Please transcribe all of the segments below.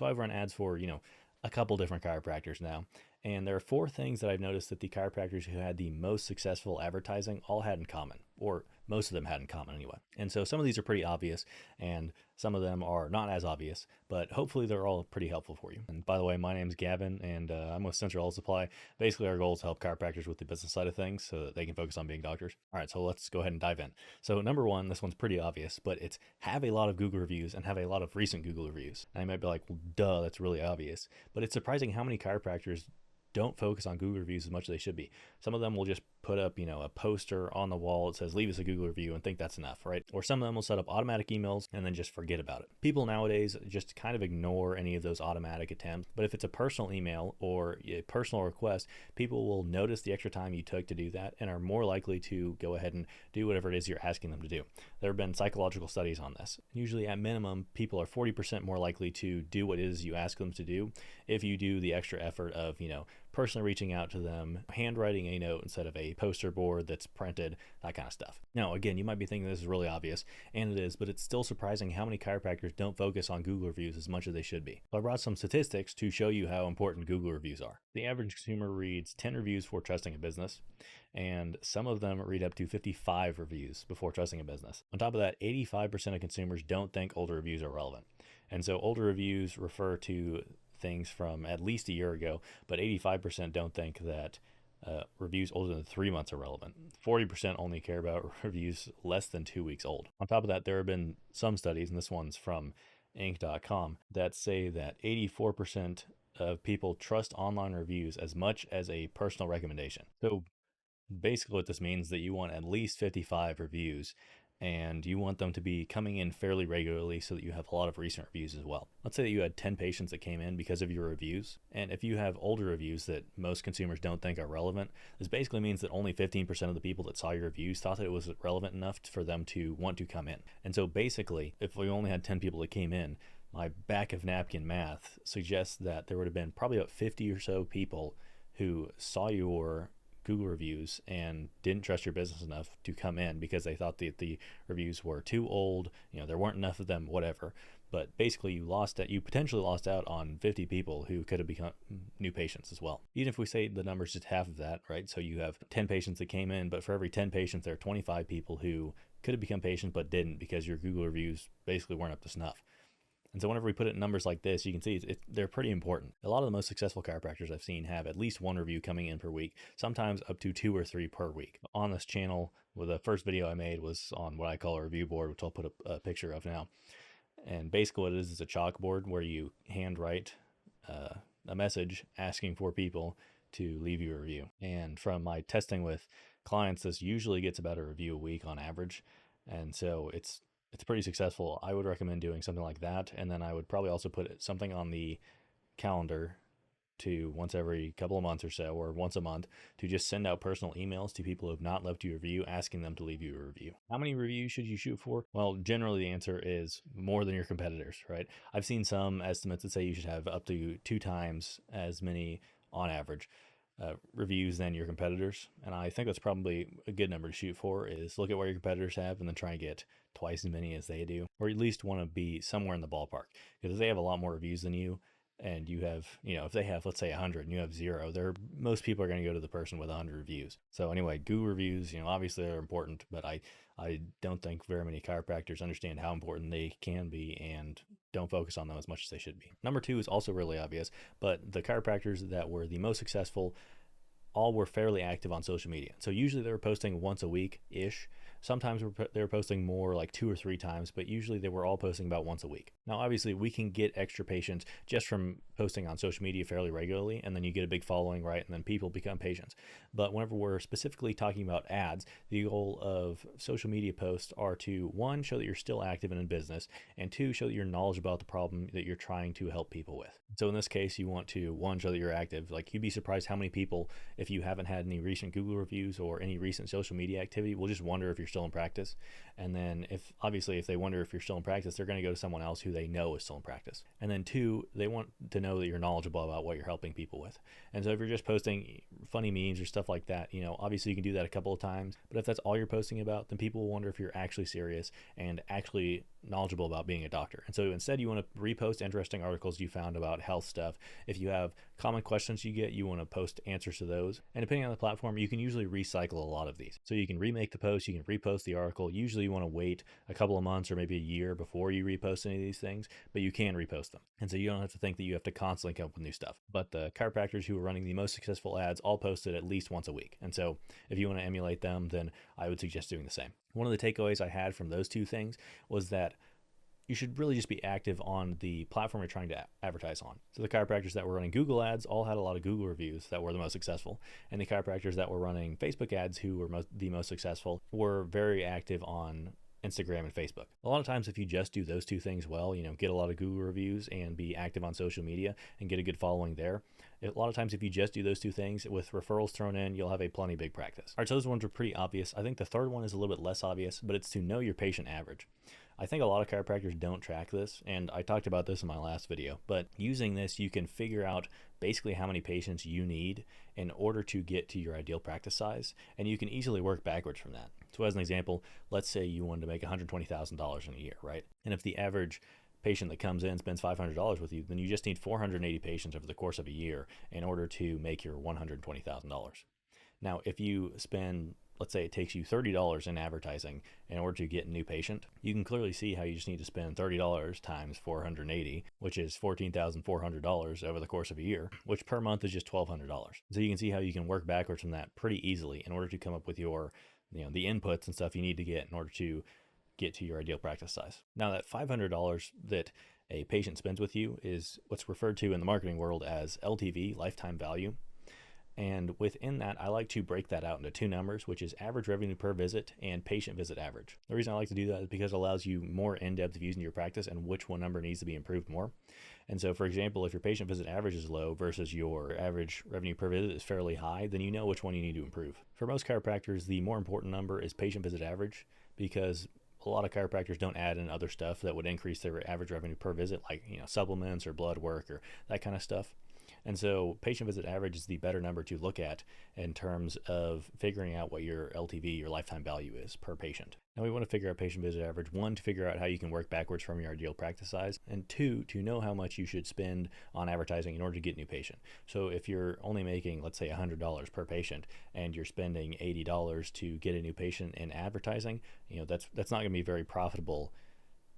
So I've run ads for, a couple different chiropractors now. And there are four things that I've noticed that the chiropractors who had the most successful advertising all had in common, or most of them had in common anyway. And so some of these are pretty obvious, and some of them are not as obvious, but hopefully they're all pretty helpful for you. And by the way, my name's Gavin, and I'm with Central Health Supply. Basically, our goal is to help chiropractors with the business side of things so that they can focus on being doctors. All right, so let's go ahead and dive in. So number one, this one's pretty obvious, but it's have a lot of Google reviews and have a lot of recent Google reviews. And you might be like, well, duh, that's really obvious. But it's surprising how many chiropractors don't focus on Google reviews as much as they should be. Some of them will just put up, a poster on the wall that says, leave us a Google review and think that's enough, right? Or some of them will set up automatic emails and then just forget about it. People nowadays just kind of ignore any of those automatic attempts. But if it's a personal email or a personal request, people will notice the extra time you took to do that and are more likely to go ahead and do whatever it is you're asking them to do. There have been psychological studies on this. Usually at minimum, people are 40% more likely to do what it is you ask them to do if you do the extra effort of, personally reaching out to them, handwriting a note instead of a poster board that's printed, that kind of stuff. Now, again, you might be thinking this is really obvious, and it is, but it's still surprising how many chiropractors don't focus on Google reviews as much as they should be. So I brought some statistics to show you how important Google reviews are. The average consumer reads 10 reviews before trusting a business, and some of them read up to 55 reviews before trusting a business. On top of that, 85% of consumers don't think older reviews are relevant. And so older reviews refer to things from at least a year ago, but 85% don't think that reviews older than 3 months are relevant. 40% only care about reviews less than 2 weeks old. On top of that, there have been some studies, and this one's from Inc.com, that say that 84% of people trust online reviews as much as a personal recommendation. So basically what this means is that you want at least 55 reviews, and you want them to be coming in fairly regularly so that you have a lot of recent reviews as well. Let's say that you had 10 patients that came in because of your reviews, and if you have older reviews that most consumers don't think are relevant, this basically means that only 15% of the people that saw your reviews thought that it was relevant enough for them to want to come in. And so basically, if we only had 10 people that came in, my back of napkin math suggests that there would have been probably about 50 or so people who saw your Google reviews and didn't trust your business enough to come in because they thought that the reviews were too old, there weren't enough of them, whatever. But basically you potentially lost out on 50 people who could have become new patients as well. Even if we say the number's just half of that, right? So you have 10 patients that came in, but for every 10 patients, there are 25 people who could have become patients but didn't because your Google reviews basically weren't up to snuff. And so whenever we put it in numbers like this, you can see they're pretty important. A lot of the most successful chiropractors I've seen have at least one review coming in per week, sometimes up to 2 or 3 per week. On this channel, the first video I made was on what I call a review board, which I'll put a picture of now. And basically what it is a chalkboard where you handwrite a message asking for people to leave you a review. And from my testing with clients, this usually gets about a review a week on average. And so it's pretty successful. I would recommend doing something like that. And then I would probably also put something on the calendar to once every couple of months or so, or once a month, to just send out personal emails to people who have not left you a review, asking them to leave you a review. How many reviews should you shoot for? Well, generally the answer is more than your competitors, right? I've seen some estimates that say you should have up to 2 times as many on average reviews than your competitors. And I think that's probably a good number to shoot for, is look at what your competitors have and then try and get twice as many as they do, or at least want to be somewhere in the ballpark. Because if they have a lot more reviews than you, and you have, if they have, let's say 100 and you have 0, most people are going to go to the person with 100 reviews. So anyway, Google reviews, obviously they're important, but I don't think very many chiropractors understand how important they can be and don't focus on them as much as they should be. Number 2 is also really obvious, but the chiropractors that were the most successful all were fairly active on social media. So usually they were posting once a week-ish. Sometimes they were posting more, like 2 or 3 times, but usually they were all posting about once a week. Now, obviously, we can get extra patients just from posting on social media fairly regularly, and then you get a big following, right? And then people become patients. But whenever we're specifically talking about ads, the goal of social media posts are to, 1, show that you're still active and in business, and 2, show that you're knowledgeable about the problem that you're trying to help people with. So in this case, you want to, 1, show that you're active. Like, you'd be surprised how many people, if you haven't had any recent Google reviews or any recent social media activity, will just wonder if you're still in practice. And then if they wonder if you're still in practice, they're going to go to someone else who they know is still in practice. And then 2, they want to know that you're knowledgeable about what you're helping people with. And so if you're just posting funny memes or stuff like that, obviously you can do that a couple of times, but if that's all you're posting about, then people will wonder if you're actually serious and actually knowledgeable about being a doctor. And so instead you want to repost interesting articles you found about health stuff. If you have common questions you get, you want to post answers to those. And depending on the platform, you can usually recycle a lot of these. So you can remake the post, you can repost the article. Usually you want to wait a couple of months or maybe a year before you repost any of these things, but you can repost them. And so you don't have to think that you have to constantly come up with new stuff. But the chiropractors who are running the most successful ads all post it at least once a week. And so if you want to emulate them, then I would suggest doing the same. One of the takeaways I had from those two things was that you should really just be active on the platform you're trying to advertise on. So the chiropractors that were running Google ads all had a lot of Google reviews that were the most successful. And the chiropractors that were running Facebook ads who were the most successful were very active on Instagram and Facebook. A lot of times if you just do those two things well, get a lot of Google reviews and be active on social media and get a good following there, a lot of times if you just do those two things with referrals thrown in, you'll have a plenty big practice. All right, so those ones are pretty obvious. I think the third one is a little bit less obvious, but it's to know your patient average. I think a lot of chiropractors don't track this, and I talked about this in my last video, but using this, you can figure out basically how many patients you need in order to get to your ideal practice size, and you can easily work backwards from that. So as an example, let's say you wanted to make $120,000 in a year, right? And if the average patient that comes in spends $500 with you, then you just need 480 patients over the course of a year in order to make your $120,000. Now, if you spend, let's say it takes you $30 in advertising in order to get a new patient, you can clearly see how you just need to spend $30 times 480, which is $14,400 over the course of a year, which per month is just $1,200. So you can see how you can work backwards from that pretty easily in order to come up with your, the inputs and stuff you need to get in order to get to your ideal practice size. Now that $500 that a patient spends with you is what's referred to in the marketing world as LTV, lifetime value. And within that, I like to break that out into two numbers, which is average revenue per visit and patient visit average. The reason I like to do that is because it allows you more in-depth views into your practice and which one number needs to be improved more. And so, for example, if your patient visit average is low versus your average revenue per visit is fairly high, then you know which one you need to improve. For most chiropractors, the more important number is patient visit average, because a lot of chiropractors don't add in other stuff that would increase their average revenue per visit, like supplements or blood work or that kind of stuff. And so patient visit average is the better number to look at in terms of figuring out what your LTV, your lifetime value is per patient. Now we want to figure out patient visit average, one, to figure out how you can work backwards from your ideal practice size, and two, to know how much you should spend on advertising in order to get a new patient. So if you're only making, let's say $100 per patient and you're spending $80 to get a new patient in advertising, that's not going to be a very profitable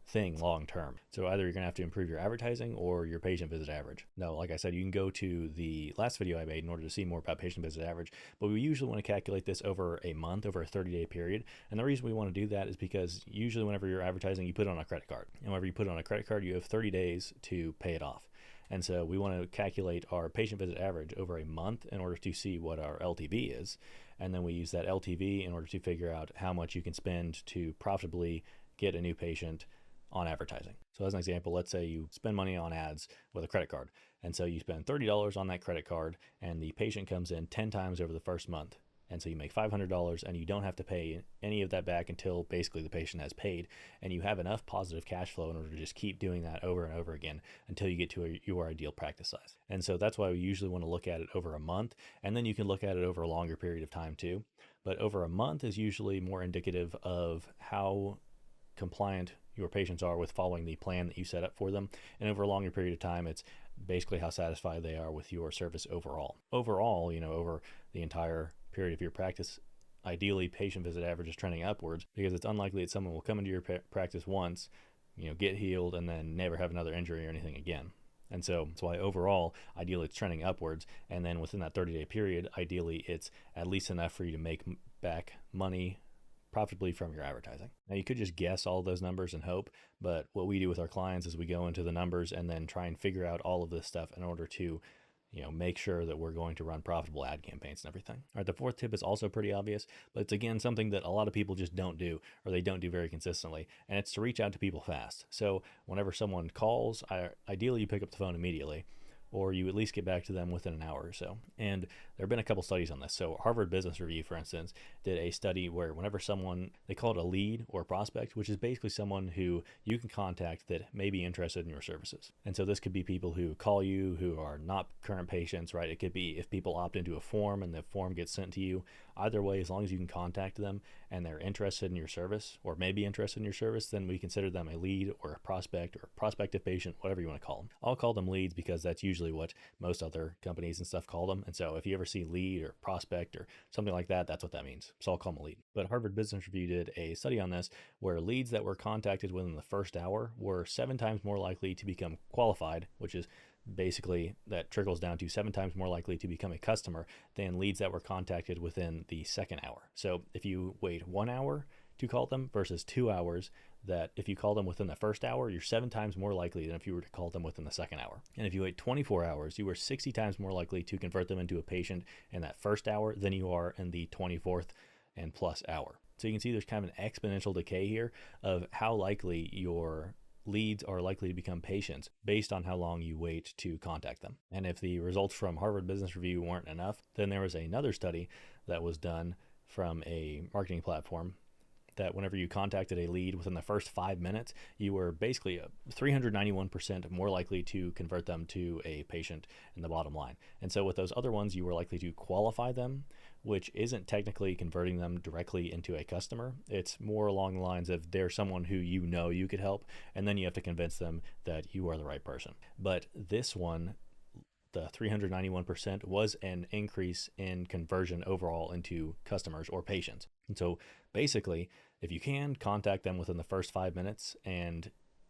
thing long term. So either you're going to have to improve your advertising or your patient visit average. Now, like I said, you can go to the last video I made in order to see more about patient visit average, but we usually want to calculate this over a month, over a 30-day period. And the reason we want to do that is because usually whenever you're advertising, you put it on a credit card. And whenever you put it on a credit card, you have 30 days to pay it off. And so we want to calculate our patient visit average over a month in order to see what our LTV is. And then we use that LTV in order to figure out how much you can spend to profitably get a new patient on advertising. So as an example, let's say you spend money on ads with a credit card. And so you spend $30 on that credit card and the patient comes in 10 times over the first month. And so you make $500 and you don't have to pay any of that back until basically the patient has paid. And you have enough positive cash flow in order to just keep doing that over and over again until you get to your ideal practice size. And so that's why we usually want to look at it over a month. And then you can look at it over a longer period of time too. But over a month is usually more indicative of how compliant your patients are with following the plan that you set up for them. And over a longer period of time, it's basically how satisfied they are with your service overall. Overall, over the entire period of your practice, ideally patient visit average is trending upwards, because it's unlikely that someone will come into your practice once, get healed, and then never have another injury or anything again. And so that's why overall, ideally it's trending upwards. And then within that 30-day period, ideally it's at least enough for you to make back money profitably from your advertising. Now you could just guess all those numbers and hope, but what we do with our clients is we go into the numbers and then try and figure out all of this stuff in order to make sure that we're going to run profitable ad campaigns and everything. All right, the fourth tip is also pretty obvious, but it's again something that a lot of people just don't do, or they don't do very consistently, and it's to reach out to people fast. So whenever someone calls, ideally you pick up the phone immediately, or you at least get back to them within an hour or so. And there have been a couple studies on this. So Harvard Business Review, for instance, did a study where whenever someone, they call it a lead or prospect, which is basically someone who you can contact that may be interested in your services. And so this could be people who call you who are not current patients, right? It could be if people opt into a form and the form gets sent to you. Either way, as long as you can contact them and they're interested in your service or maybe interested in your service, then we consider them a lead or a prospect or a prospective patient, whatever you want to call them. I'll call them leads because that's usually what most other companies and stuff call them. And so if you ever see lead or prospect or something like that, that's what that means. So I'll call them a lead. But Harvard Business Review did a study on this where leads that were contacted within the first hour were 7 times more likely to become qualified, which is basically that trickles down to 7 times more likely to become a customer than leads that were contacted within the second hour. So if you wait 1 hour to call them versus 2 hours, that if you call them within the first hour, you're 7 times more likely than if you were to call them within the second hour. And if you wait 24 hours, you were 60 times more likely to convert them into a patient in that first hour than you are in the 24th and plus hour. So you can see there's kind of an exponential decay here of how likely your leads are likely to become patients based on how long you wait to contact them. And if the results from Harvard Business Review weren't enough, then there was another study that was done from a marketing platform that whenever you contacted a lead within the first 5 minutes, you were basically 391% more likely to convert them to a patient in the bottom line. And so with those other ones, you were likely to qualify them, which isn't technically converting them directly into a customer. It's more along the lines of they're someone who you know you could help, and then you have to convince them that you are the right person. But this one, the 391% was an increase in conversion overall into customers or patients. And so basically, if you can contact them within the first 5 minutes, and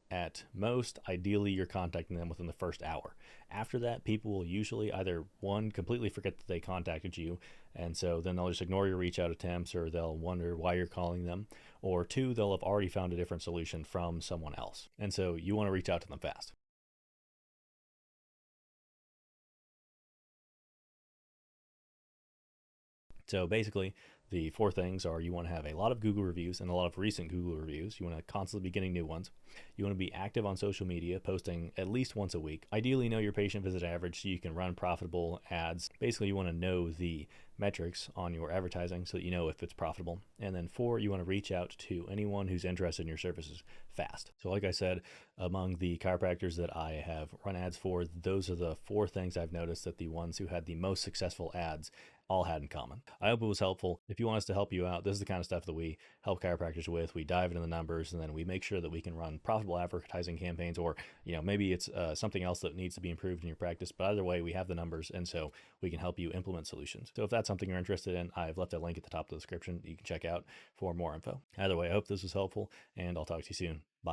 at most, ideally, you're contacting them within the first hour. After that, people will usually either, one, completely forget that they contacted you, and so then they'll just ignore your reach out attempts, or they'll wonder why you're calling them, or two, they'll have already found a different solution from someone else. And so you want to reach out to them fast. So basically, the 4 things are: you want to have a lot of Google reviews and a lot of recent Google reviews. You want to constantly be getting new ones. You want to be active on social media, posting at least once a week. Ideally, know your patient visit average so you can run profitable ads. Basically, you want to know the metrics on your advertising so that you know if it's profitable. And then 4, you want to reach out to anyone who's interested in your services fast. So like I said, among the chiropractors that I have run ads for, those are the 4 things I've noticed that the ones who had the most successful ads all had in common. I hope it was helpful. If you want us to help you out, this is the kind of stuff that we help chiropractors with. We dive into the numbers, and then we make sure that we can run profitable advertising campaigns, or maybe it's something else that needs to be improved in your practice. But either way, we have the numbers, and so we can help you implement solutions. So if that's something you're interested in, I've left a link at the top of the description that you can check out for more info. Either way, I hope this was helpful, and I'll talk to you soon. Bye.